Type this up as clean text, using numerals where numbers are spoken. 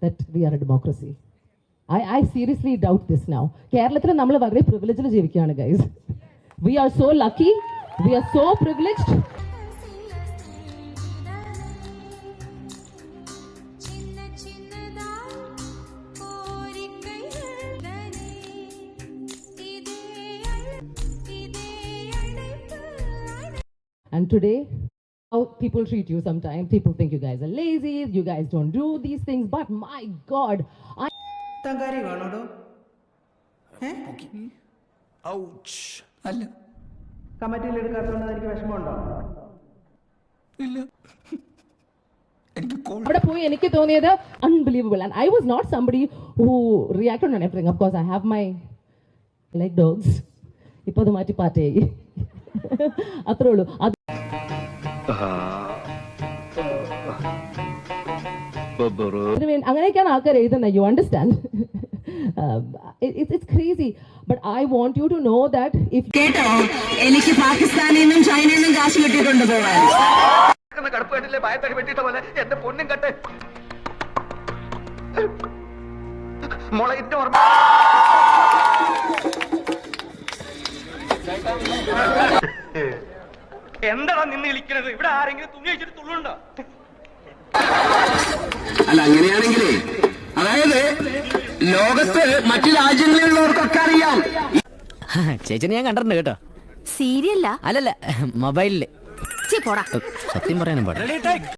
that we are a democracy. I seriously doubt this now. കേരളത്തിൽ നമ്മൾ വളരെ പ്രിവിലേജിൽ ജീവിക്കുകയാണ് guys. We are so lucky. We are so privileged. And today, how people treat you sometimes. People think you guys are lazy, you guys don't do these things. But my God, തങ്കാരി വേണോടോ? അല്ല, കമ്മിറ്റിയിൽ എടുക്കാത്തതുകൊണ്ട് എനിക്ക് വിഷമമുണ്ടോ? ഇല്ല, എനിക്ക് അവിടെ പോയി എനിക്ക് തോന്നിയത് unbelievable. And I was not somebody who reacted on everything. Of course, I have my like dogs. ഇപ്പൊ അത് മാറ്റി പാറ്റയായി. അത്രേ ഉള്ളൂ. അങ്ങനെയൊക്കെയാണ് ആൾക്കാർ എഴുതുന്നത്. You understand? It's crazy, but I want you to know that if കേട്ടോ, എനിക്ക് പാകിസ്ഥാനിൽ നിന്നും ചൈനയിൽ നിന്നും കാശ് കിട്ടിയിട്ടുണ്ട് പോവാൻ. കടുപ്പേട്ടില്ലേ ഭയത്തടി വെട്ടിട്ട പോലെ എന്റെ പൊന്നും കട്ടെ മോളെ ഇന്റെ ഓർമ്മ എന്താടാ നിന്ന് കളിക്കണത്? ഇവിടെ ആരെങ്കിലും തുണി വെച്ചിട്ട് തുള്ളുണ്ടോ? അല്ല, അങ്ങനെയാണെങ്കിലേ, അതായത് ലോകത്ത് മറ്റു രാജ്യങ്ങളിലുള്ളവർക്കൊക്കെ അറിയാം. ചേച്ചിനെ ഞാൻ കണ്ടിട്ടുണ്ട് കേട്ടോ. സീരിയല്ല, അല്ലല്ല, മൊബൈലില്. പോടാ. സത്യം പറയാനും പാടില്ല.